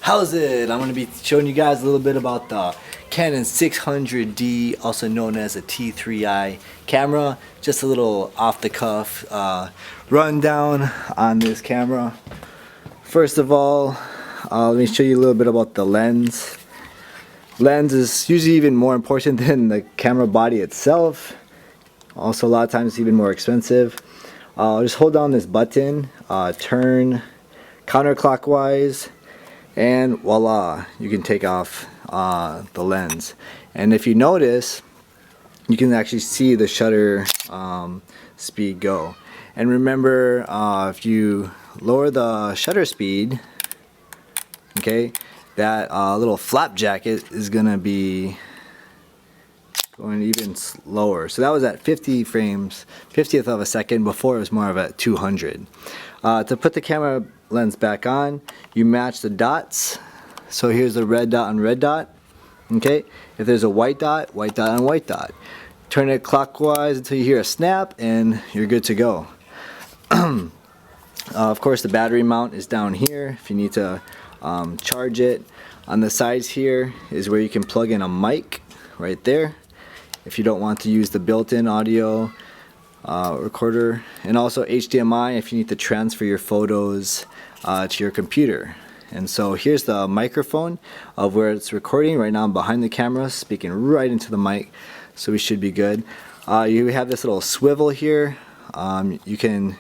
How's it? I'm going to be showing you guys a little bit about the Canon 600D, also known as a T3i camera. Just a little off the cuff rundown on this camera. First of all, let me show you a little bit about the lens. Lens is usually even more important than the camera body itself. Also a lot of times it's even more expensive. Just hold down this button, turn counterclockwise, and voila, you can take off the lens. And if you notice, you can actually see the shutter speed go. And remember, if you lower the shutter speed, okay, that little flap jacket is gonna be going even slower. So that was at 50 frames, 50th of a second. Before it was more of at 200. To put the camera lens back on, you match the dots. So here's the red dot and red dot. Okay, if there's a white dot and white dot. Turn it clockwise until you hear a snap and you're good to go. Of course, the battery mount is down here if you need to charge it. On the sides here is where you can plug in a mic right there if you don't want to use the built-in audio recorder, and also HDMI if you need to transfer your photos to your computer. And so here's the microphone of where it's recording. Right now I'm behind the camera speaking right into the mic, so we should be good. You have this little swivel here. You can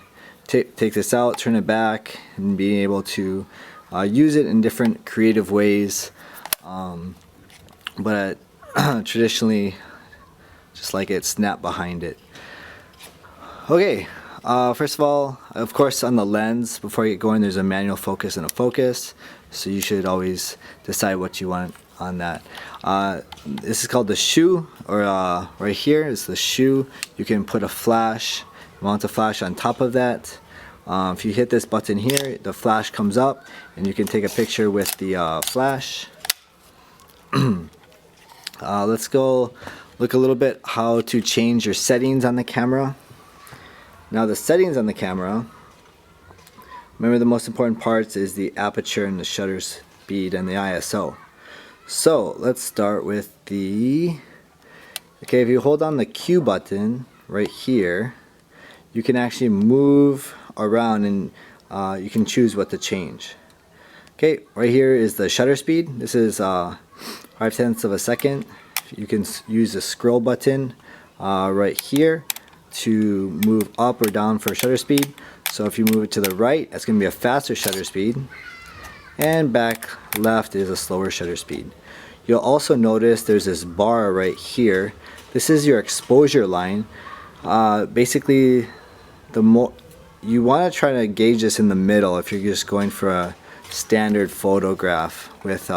take this out, turn it back, and be able to use it in different creative ways, but traditionally just like it snap behind it. Okay, first of all, of course, on the lens, before you get going, there's a manual focus and a focus, so you should always decide what you want on that. This is called the shoe, or right here is the shoe. You can put a flash, mount a flash on top of that. If you hit this button here, the flash comes up and you can take a picture with the flash. Let's go look a little bit how to change your settings on the camera. Now the settings on the camera, remember the most important parts is the aperture and the shutter speed and the ISO. So let's start with okay, if you hold on the Q button right here, you can actually move around and you can choose what to change. Okay, right here is the shutter speed. This is 0.5 of a second. You can use the scroll button right here to move up or down for shutter speed. So if you move it to the right, that's going to be a faster shutter speed, and back left is a slower shutter speed. You'll also notice there's this bar right here. This is your exposure line. Basically, the more you want to try to gauge this in the middle if you're just going for a standard photograph with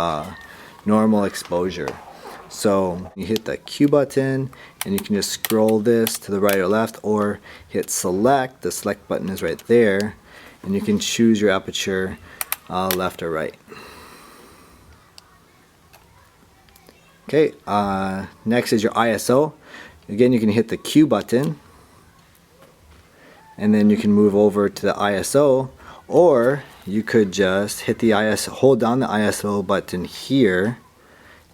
normal exposure. So you hit the Q button and you can just scroll this to the right or left, or hit select. The select button is right there, and you can choose your aperture left or right. Okay, next is your ISO. Again, you can hit the Q button and then you can move over to the ISO, or you could just hit the ISO, hold down the ISO button here,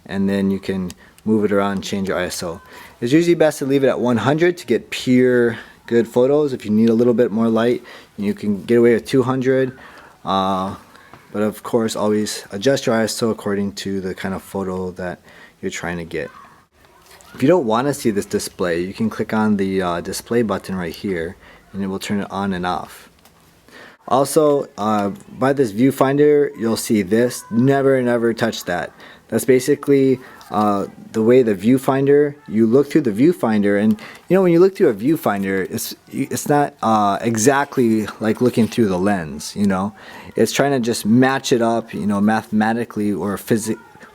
and then you can move it around and change your ISO. It's usually best to leave it at 100 to get pure good photos. If you need a little bit more light, you can get away with 200, but of course always adjust your ISO according to the kind of photo that you're trying to get. If you don't want to see this display, you can click on the display button right here and it will turn it on and off. Also, by this viewfinder, you'll see this. Never touch that. That's basically the way the viewfinder, you look through the viewfinder, and you know, when you look through a viewfinder, it's not exactly like looking through the lens, you know. It's trying to just match it up, you know, mathematically or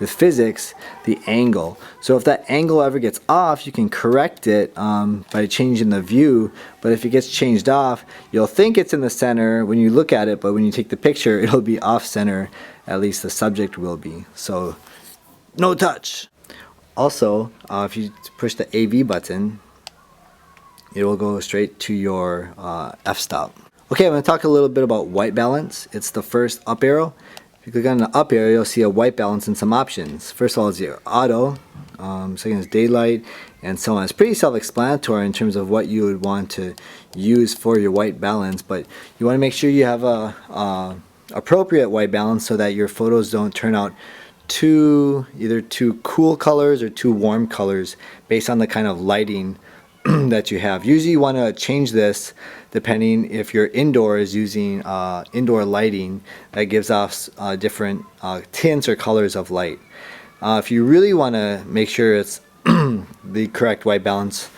with physics, the angle. So if that angle ever gets off, you can correct it by changing the view. But if it gets changed off, you'll think it's in the center when you look at it, but when you take the picture, it'll be off center. At least the subject will be. So no touch. Also, if you push the AV button, it will go straight to your f-stop. Okay, I'm going to talk a little bit about white balance. It's the first up arrow. If you click on the up arrow, you'll see a white balance and some options. First of all is your auto, second is daylight, and so on. It's pretty self-explanatory in terms of what you would want to use for your white balance, but you want to make sure you have a appropriate white balance so that your photos don't turn out either too cool colors or too warm colors based on the kind of lighting that you have. Usually you want to change this depending if you're indoors using indoor lighting that gives off different tints or colors of light. If you really want to make sure it's the correct white balance,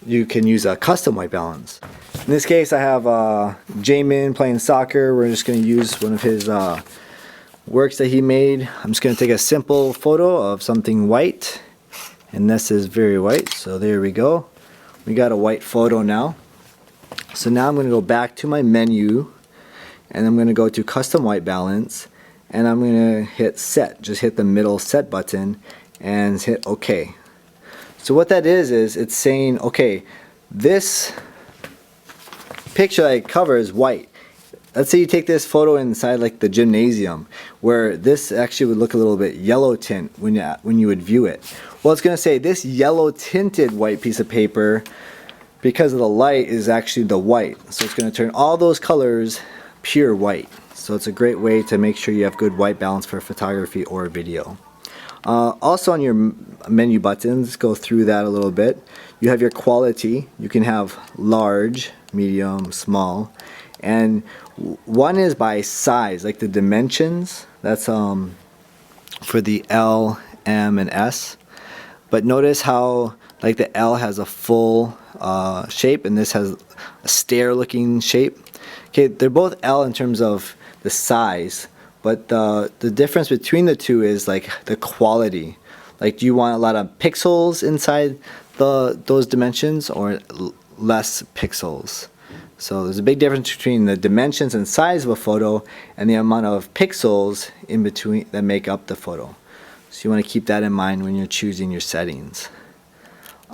you can use a custom white balance. In this case I have Jamin playing soccer. We're just going to use one of his works that he made. I'm just going to take a simple photo of something white, and this is very white, so there we go. We got a white photo now. So now I'm going to go back to my menu, and I'm going to go to custom white balance, and I'm going to hit set. Just hit the middle set button and hit OK. So what that is it's saying, okay, this picture I cover is white. Let's say you take this photo inside like the gymnasium, where this actually would look a little bit yellow tint when you would view it. Well, it's going to say this yellow tinted white piece of paper, because of the light, is actually the white. So it's going to turn all those colors pure white. So it's a great way to make sure you have good white balance for photography or video. Also on your menu buttons, go through that a little bit. You have your quality. You can have large, medium, small. And one is by size, like the dimensions. That's for the L, M, and S. But notice how like the L has a full shape and this has a stair looking shape. Okay, they're both L in terms of the size, but the difference between the two is like the quality. Like, do you want a lot of pixels inside those dimensions or less pixels? So there's a big difference between the dimensions and size of a photo and the amount of pixels in between that make up the photo. So you want to keep that in mind when you're choosing your settings.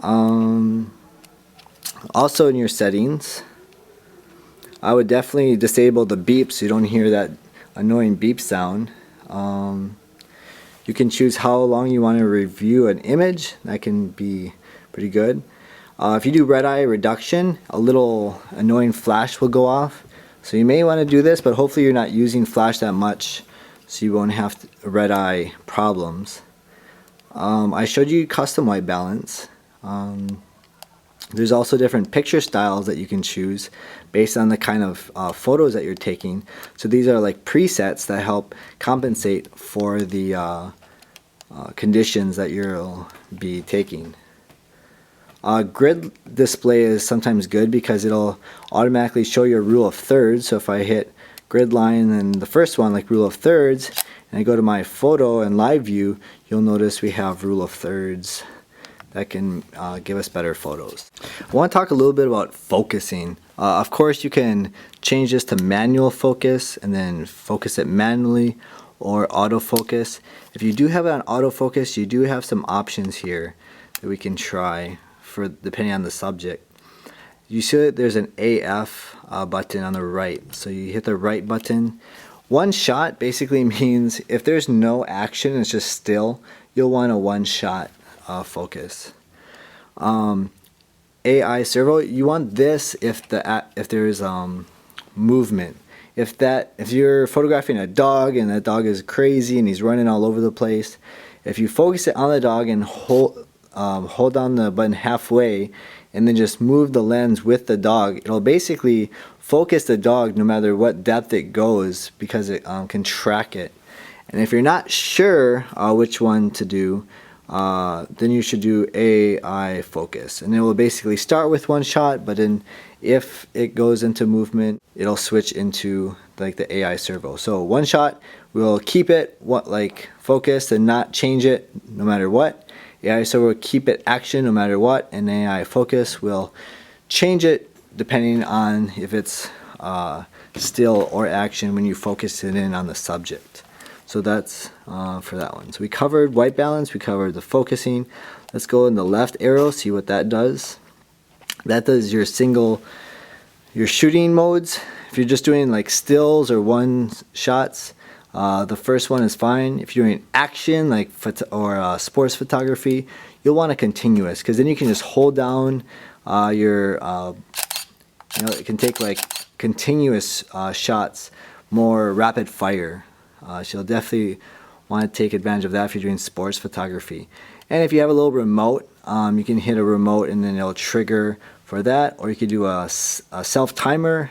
Also in your settings, I would definitely disable the beep so you don't hear that annoying beep sound. You can choose how long you want to review an image. That can be pretty good. If you do red eye reduction, a little annoying flash will go off. So you may want to do this, but hopefully you're not using flash that much so you won't have red eye problems. I showed you custom white balance. There's also different picture styles that you can choose based on the kind of photos that you're taking. So these are like presets that help compensate for the conditions that you'll be taking. Grid display is sometimes good because it'll automatically show your rule of thirds. So if I hit grid line and the first one, like rule of thirds, and I go to my photo and live view, you'll notice we have rule of thirds that can give us better photos. I want to talk a little bit about focusing. Of course, you can change this to manual focus and then focus it manually, or autofocus. If you do have it on autofocus, you do have some options here that we can try for depending on the subject. You see that there's an AF button on the right. So you hit the right button. One shot basically means if there's no action, it's just still, you'll want a one shot focus. AI servo, you want this if there's movement. If you're photographing a dog and that dog is crazy and he's running all over the place, if you focus it on the dog and hold down the button halfway and then just move the lens with the dog, it'll basically focus the dog no matter what depth it goes because it can track it. And if you're not sure which one to do, then you should do AI focus, and it will basically start with one shot, but then if it goes into movement, it'll switch into like the AI servo. So one shot, we'll keep it focused and not change it no matter what. AI servo will keep it action no matter what, and AI focus will change it depending on if it's still or action when you focus it in on the subject. So that's for that one. So we covered white balance, we covered the focusing. Let's go in the left arrow, see what that does. That does your shooting modes. If you're just doing like stills or one shots, The first one is fine. If you're doing action like sports photography, you'll want a continuous, because then you can just hold down it can take like continuous shots, more rapid fire. So you'll definitely want to take advantage of that if you're doing sports photography. And if you have a little remote, you can hit a remote and then it'll trigger for that. Or you could do a self timer,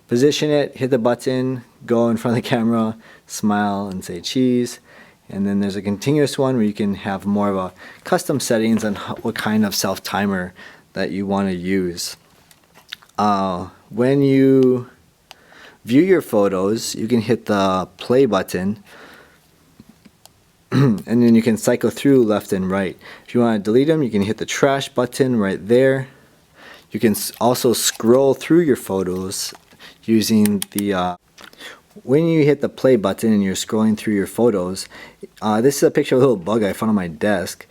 position it, hit the button, go in front of the camera, smile and say cheese. And then there's a continuous one where you can have more of a custom settings on what kind of self timer that you want to use. When you view your photos, you can hit the play button and then you can cycle through left and right. If you want to delete them, you can hit the trash button right there. You can also scroll through your photos using the when you hit the play button and you're scrolling through your photos. This is a picture of a little bug I found on my desk.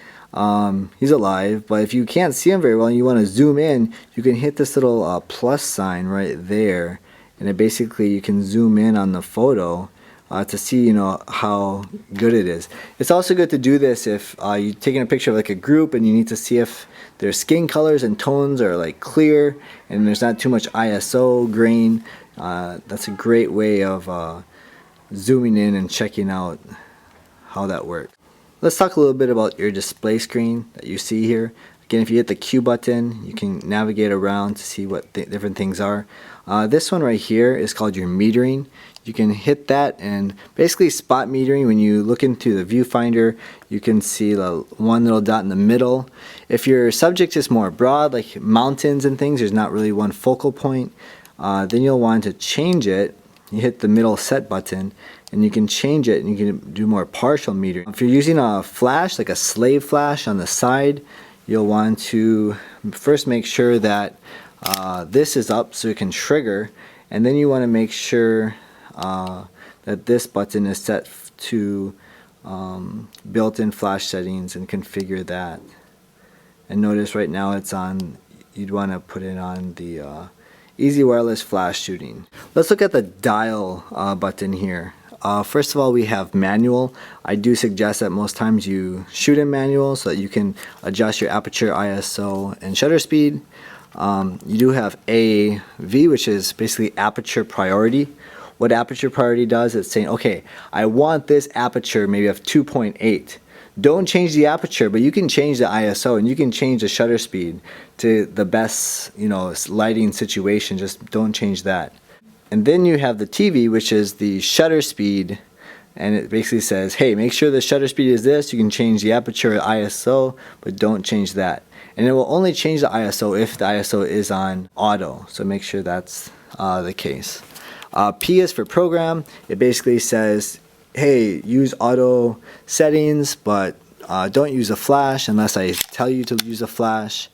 He's alive, but if you can't see him very well and you want to zoom in, you can hit this little plus sign right there, and it basically you can zoom in on the photo to see how good it is. It's also good to do this if you're taking a picture of like a group and you need to see if their skin colors and tones are like clear and there's not too much ISO grain. That's a great way of zooming in and checking out how that works. Let's talk a little bit about your display screen that you see here. Again, if you hit the Q button, you can navigate around to see what different things are. This one right here is called your metering. You can hit that and basically spot metering. When you look into the viewfinder, you can see the one little dot in the middle. If your subject is more broad, like mountains and things, there's not really one focal point, then you'll want to change it. You hit the middle set button and you can change it and you can do more partial metering. If you're using a flash, like a slave flash on the side, you'll want to first make sure that this is up so it can trigger, and then you want to make sure that this button is set to built-in flash settings and configure that. And notice right now it's on, you'd want to put it on the easy wireless flash shooting. Let's look at the dial button here. First of all, we have manual. I do suggest that most times you shoot in manual so that you can adjust your aperture, ISO, and shutter speed. You do have AV, which is basically aperture priority. What aperture priority does, it's saying, okay, I want this aperture maybe of 2.8. Don't change the aperture, but you can change the ISO and you can change the shutter speed to the best, lighting situation. Just don't change that. And then you have the TV, which is the shutter speed, and it basically says, hey, make sure the shutter speed is this. You can change the aperture ISO, but don't change that. And it will only change the ISO if the ISO is on auto, so make sure that's the case. P is for program. It basically says, hey, use auto settings, but don't use a flash unless I tell you to use a flash.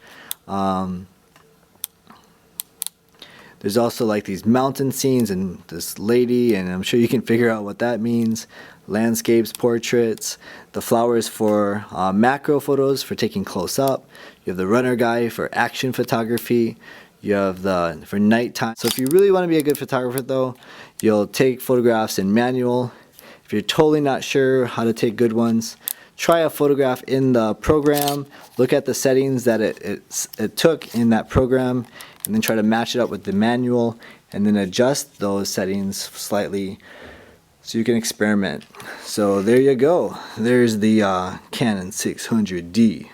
There's also like these mountain scenes and this lady, and I'm sure you can figure out what that means. Landscapes, portraits, the flowers for macro photos for taking close up. You have the runner guy for action photography. You have the for nighttime. So if you really want to be a good photographer though, you'll take photographs in manual. If you're totally not sure how to take good ones, try a photograph in the program, look at the settings that it took in that program, and then try to match it up with the manual, and then adjust those settings slightly so you can experiment. So there you go. There's the Canon 600D.